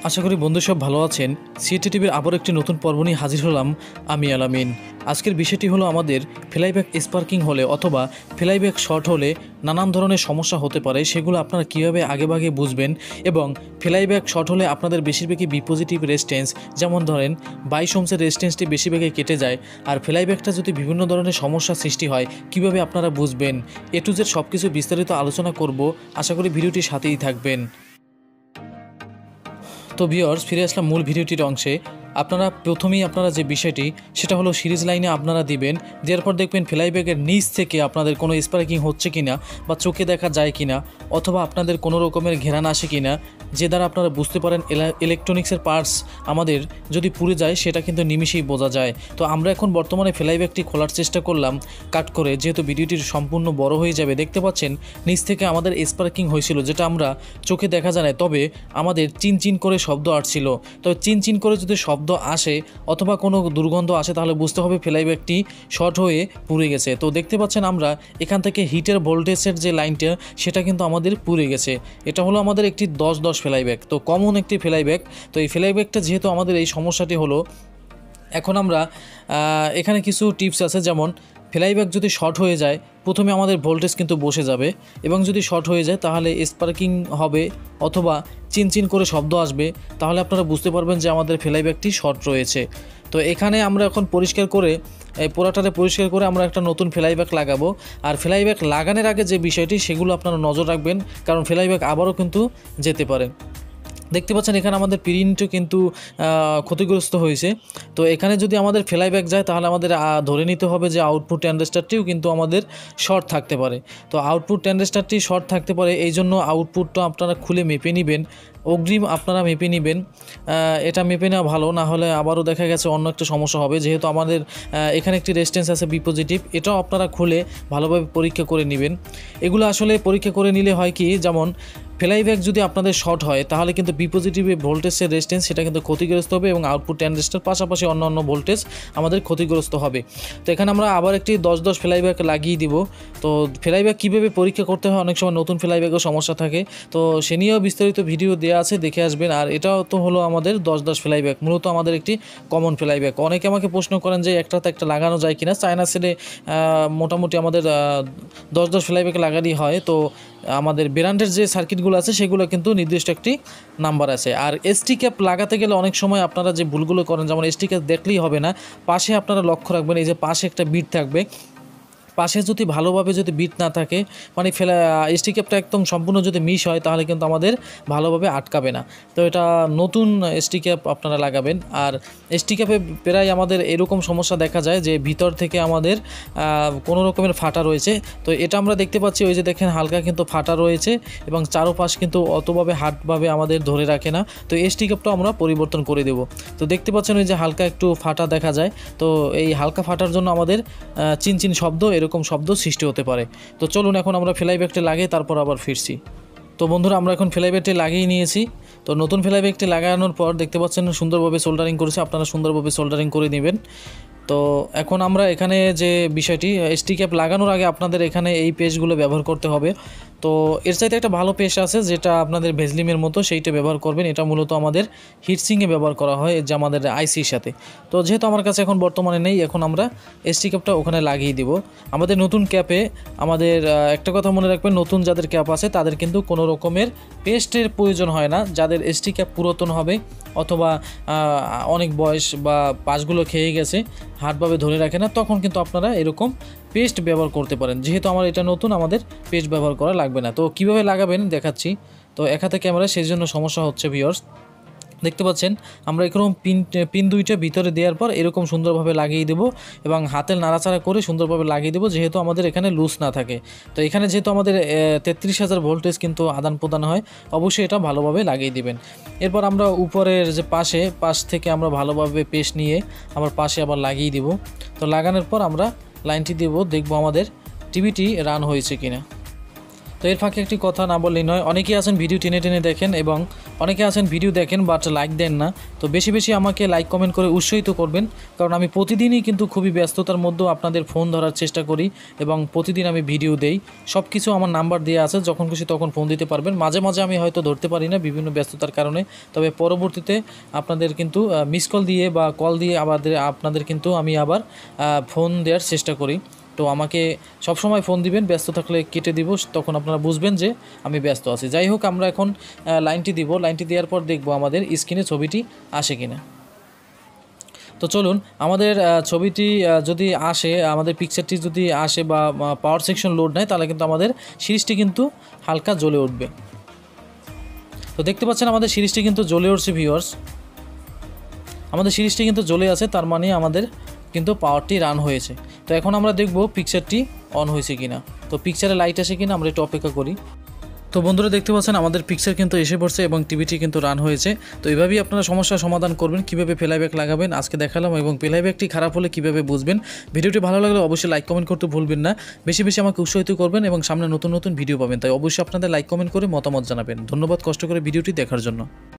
আশা করি বন্ধু সব ভালো আছেন। সিটি টিভির আবার একটি নতুন পর্ব নিয়ে হাজির হলাম আমি আলামিন। আজকের বিষয়টি হলো আমাদের ফ্লাইব্যাক স্পার্কিং হলে অথবা ফ্লাইব্যাক শর্ট হলে নানান ধরনের সমস্যা হতে পারে, সেগুলো আপনারা কীভাবে আগেভাগে বুঝবেন এবং ফ্লাইব্যাক শর্ট হলে আপনাদের বেশিরভাগই বিপজিটিভ রেজিস্ট্যান্স, যেমন ধরেন 22 ওহমের রেজিস্ট্যান্সটি বেশিরভাগই কেটে যায়। আর ফ্লাইব্যাকটা যদি বিভিন্ন ধরনের সমস্যা সৃষ্টি হয় কীভাবে আপনারা বুঝবেন, এ টু জেড সব কিছু বিস্তারিত আলোচনা করব। আশা করি ভিডিওটির সাথেই থাকবেন। তো ভিউয়ার্স, ফিরে আসলাম মূল ভিডিওটির অংশে। প্রথমেই আপনারা যে বিষয়টি সেটা হলো সিরিজ লাইনে আপনারা দিবেন। দেওয়ার পর দেখবেন ফ্লাইব্যাকের নিচ থেকে আপনাদের কোনো স্পার্কিং হচ্ছে কিনা বা চোখে দেখা যায় কিনা, অথবা আপনাদের কোনো রকমের ঘেরান আসে কিনা, যে দ্বারা আপনারা বুঝতে পারেন ইলেকট্রনিক্সের পার্টস আমাদের যদি পুড়ে যায় সেটা কিন্তু নিমিষেই বোঝা যায়। তো আমরা এখন বর্তমানে ফ্লাইব্যাকটি খোলার চেষ্টা করলাম কাট করে, যেহেতু ভিডিওটির সম্পূর্ণ বড় হয়ে যাবে। দেখতে পাচ্ছেন নিচ থেকে আমাদের স্পার্কিং হয়েছিল, যেটা আমরা চোখে দেখা যায় না, তবে আমাদের চিনচিন করে শব্দ আসছিল। তো চিনচিন করে যদি শব্দ আসে অথবা কোনো দুর্গন্ধ আসে তাহলে বুঝতে হবে ফ্লাইব্যাকটি শর্ট হয়ে পুড়ে গেছে। তো দেখতে পাচ্ছেন আমরা এখান থেকে হিটের ভোল্টেজের যে লাইনটা সেটা কিন্তু আমাদের পুড়ে গেছে। এটা হলো আমাদের একটি 10-10 ফ্লাইব্যাক, তো কমন একটি ফ্লাইব্যাক। তো এই ফ্লাইব্যাকটা যেহেতু আমাদের এই সমস্যাটি হলো, এখন আমরা এখানে কিছু টিপস আছে। যেমন ফ্লাইব্যাক যদি শর্ট হয়ে যায় প্রথমে আমাদের ভোল্টেজ কিন্তু বসে যাবে, এবং যদি শর্ট হয়ে যায় তাহলে স্পার্কিং হবে অথবা চিনচিন করে শব্দ আসবে, তাহলে আপনারা বুঝতে পারবেন যে আমাদের ফ্লাইব্যাকটি শর্ট রয়েছে। তো এখানে আমরা এখন পরিষ্কার করে পোড়াটারে পরিষ্কার করে আমরা একটা নতুন ফ্লাইব্যাক লাগাবো। আর ফ্লাইব্যাক লাগানোর আগে যে বিষয়টি সেগুলো আপনারা নজর রাখবেন, কারণ ফ্লাইব্যাক আবারও কিন্তু যেতে পারে। দেখতে পাচ্ছেন এখানে আমাদের প্রিন্টও কিন্তু ক্ষতিগ্রস্ত হয়েছে। তো এখানে যদি আমাদের ফ্লাইব্যাক যায় তাহলে আমাদের ধরে নিতে হবে যে আউটপুট ট্রানজিস্টরটিও কিন্তু আমাদের শর্ট থাকতে পারে। তো আউটপুট ট্রানজিস্টরটি শর্ট থাকতে পারে, এই জন্য আউটপুটটা আপনারা খুলে মেপে নেবেন, অগ্রিম আপনারা মেপে নেবেন। এটা মেপে নেওয়া ভালো, না হলে আবারও দেখা গেছে অন্য একটা সমস্যা হবে। যেহেতু আমাদের এখানে একটি রেজিস্ট্যান্স আছে বিপজিটিভ, এটাও আপনারা খুলে ভালোভাবে পরীক্ষা করে নেবেন। এগুলো আসলে পরীক্ষা করে নিলে হয় কি, যেমন ফ্লাইব্যাক যদি আপনাদের শর্ট হয় তাহলে কিন্তু বিপজিটিভে ভোল্টেজের রেজিস্ট্যান্স সেটা কিন্তু ক্ষতিগ্রস্ত হবে, এবং আউটপুট ট্রানজিস্টর পাশাপাশি অন্য ভোল্টেজ আমাদের ক্ষতিগ্রস্ত হবে। তো এখানে আমরা আবার একটি 10-10 ফ্লাইব্যাক লাগিয়ে দিব। তো ফ্লাইব্যাক কীভাবে পরীক্ষা করতে হয়, অনেক সময় নতুন ফ্লাইব্যাকেও সমস্যা থাকে, তো সে নিয়েও বিস্তারিত ভিডিও দেওয়া আছে, দেখে আসবেন। আর এটাও তো হলো আমাদের 10-10 ফ্লাইব্যাক, মূলত আমাদের একটি কমন ফ্লাইব্যাক। অনেকে আমাকে প্রশ্ন করেন যে একটাতে একটা লাগানো যায় কিনা। চায়না সেলে মোটামুটি আমাদের 10-10 ফ্লাইব্যাক লাগানোই হয়। তো আমাদের ব্র্যান্ডের যে সার্কিটগুলো আছে সেগুলো কিন্তু নির্দিষ্ট একটি নাম্বার আছে। আর এসটি ক্যাপ লাগাতে গেলে অনেক সময় আপনারা যে ভুলগুলো করেন, যেমন এসটি ক্যাপ দেখলেই হবে না, পাশে আপনারা লক্ষ্য রাখবেন, এই যে পাশে একটা বিট থাকবে, পাশে যদি ভালোভাবে যদি বিট না থাকে, মানে এসটি ক্যাপটা একদম সম্পূর্ণ যদি মিস হয় তাহলে কিন্তু আমাদের ভালোভাবে আটকাবে না। তো এটা নতুন এসটি ক্যাপ আপনারা লাগাবেন। আর এসটি ক্যাপে প্রায় আমাদের এরকম সমস্যা দেখা যায় যে ভিতর থেকে আমাদের কোনো রকমের ফাটা রয়েছে। তো এটা আমরা দেখতে পাচ্ছি, ওই যে দেখেন হালকা কিন্তু ফাটা রয়েছে, এবং চারোপাশ কিন্তু অতভাবে হার্ডভাবে আমাদের ধরে রাখে না। তো এসটি ক্যাপটা আমরা পরিবর্তন করে দেব। তো দেখতে পাচ্ছেন ওই যে হালকা একটু ফাটা দেখা যায়। তো এই হালকা ফাটার জন্য আমাদের চিনচিন শব্দ, এরকম শব্দ সৃষ্টি হতে পারে। তো চলুন এখন আমরা ফ্লাইব্যাকটি লাগিয়ে তারপর আবার ফিরছি। তো বন্ধুরা, আমরা এখন ফ্লাইব্যাকটি লাগিয়ে নিয়েছি। তো নতুন ফ্লাইব্যাকটি লাগানোর পর দেখতে পাচ্ছেন সুন্দরভাবে সোল্ডারিং করেছে, আপনারা সুন্দরভাবে সোল্ডারিং করে নেবেন। তো এখন আমরা এখানে যে বিষয়টি, এসটি ক্যাপ লাগানোর আগে আপনাদের এখানে এই পেজগুলো ব্যবহার করতে হবে। তো এর চাইতে একটা ভালো পেজ আছে যেটা আপনাদের ভেজলিমের মতো, সেইটা ব্যবহার করবেন। এটা মূলত আমাদের হিটসিংয়ে ব্যবহার করা হয়, যে আমাদের আইসির সাথে। তো যেহেতু আমার কাছে এখন বর্তমানে নেই, এখন আমরা এসটি ক্যাপটা ওখানে লাগিয়ে দিব। আমাদের নতুন ক্যাপে আমাদের একটা কথা মনে রাখবেন, নতুন যাদের ক্যাপ আছে তাদের কিন্তু কোনো রকমের পেস্টের প্রয়োজন হয় না। যাদের এসটি ক্যাপ পুরাতন হবে অথবা অনেক বয়স বা পাশগুলো খেয়ে গেছে, হার্ডভাবে ধরে রাখে না, তখন কিন্তু আপনারা এরকম পেস্ট ব্যবহার করতে পারেন। যেহেতু আমার এটা নতুন, আমাদের পেস্ট ব্যবহার করা লাগবে না। তো কিভাবে লাগাবেন দেখাচ্ছি। তো এক হাতে ক্যামেরা, সেই জন্য সমস্যা হচ্ছে ভিউয়ার্স। দেখতে পাচ্ছেন আমরা এরকম পিন দুইটা ভিতরে দেওয়ার পর এরকম সুন্দরভাবে লাগিয়ে দেব, এবং হাতের নাড়াচাড়া করে সুন্দরভাবে লাগিয়ে দেব, যেহেতু আমাদের এখানে লুজ না থাকে। তো এখানে যেহেতু আমাদের 33,000 ভোল্টেজ কিন্তু আদান প্রদান হয়, অবশ্যই এটা ভালোভাবে লাগিয়ে দিবেন। এরপর আমরা উপরের যে পাশ থেকে আমরা ভালোভাবে পেস্ট নিয়ে আবার পাশে আবার লাগিয়ে দিব। তো লাগানোর পর আমরা লাইনটি দেব, দেখব আমাদের টিভিটি রান হয়েছে কিনা। তো এর ফাঁকে একটি কথা না বললেই নয়, অনেকেই আছেন ভিডিও টেনে টেনে দেখেন এবং অনেকে আছেন ভিডিও দেখেন বাট লাইক দেন না। তো বেশি বেশি আমাকে লাইক কমেন্ট করে উৎসাহিত করবেন, কারণ আমি প্রতিদিনই কিন্তু খুবই ব্যস্ততার মধ্যেও আপনাদের ফোন ধরার চেষ্টা করি এবং প্রতিদিন আমি ভিডিও দেই। সব কিছু আমার নাম্বার দেওয়া আছে, যখন খুশি তখন ফোন দিতে পারবেন। মাঝে মাঝে আমি হয়তো ধরতে পারি না বিভিন্ন ব্যস্ততার কারণে, তবে পরবর্তীতে আপনাদের কিন্তু মিস কল দিয়ে বা কল দিয়ে আপনাদের কিন্তু আমি আবার ফোন দেওয়ার চেষ্টা করি। তো আমাকে সবসময় ফোন দিবেন, ব্যস্ত থাকলে কেটে দিব, তখন আপনারা বুঝবেন যে আমি ব্যস্ত আছি। যাই হোক, আমরা এখন লাইনটি দিব। লাইনটি দেওয়ার পর দেখব আমাদের স্ক্রিনে ছবিটি আসে কিনা। তো চলুন, আমাদের ছবিটি যদি আসে, আমাদের পিকচারটি যদি আসে বা পাওয়ার সেকশন লোড নেয়, তাহলে কিন্তু আমাদের সিরিজটি কিন্তু হালকা জ্বলে উঠবে। তো দেখতে পাচ্ছেন আমাদের সিরিজটি কিন্তু জ্বলে উঠছে ভিউয়ার্স, আমাদের সিরিজটি কিন্তু জ্বলে আছে, তার মানে আমাদের কিন্তু পাওয়ারটি রান হয়েছে। তো এখন আমরা দেখব পিকচারটি অন হয়েছে কিনা। তো পিকচারে লাইট আসে কিনা আমরা একটু অপেক্ষা করি। তো বন্ধুরা দেখতে পাচ্ছেন আমাদের পিকচার কিন্তু এসে পড়ছে এবং টিভিটি কিন্তু রান হয়েছে। তো এইভাবেই আপনারা সমস্যার সমাধান করবেন, কীভাবে ফ্লাইব্যাক লাগাবেন আজকে দেখালাম, এবং ফ্লাইব্যাকটি খারাপ হলে কীভাবে বুঝবেন। ভিডিওটি ভালো লাগলে অবশ্যই লাইক কমেন্ট করতে ভুলবেন না, বেশি বেশি আমাকে উৎসাহিত করবেন এবং সামনে নতুন নতুন ভিডিও পাবেন, তাই অবশ্যই আপনাদের লাইক কমেন্ট করে মতামত জানাবেন। ধন্যবাদ কষ্ট করে ভিডিওটি দেখার জন্য।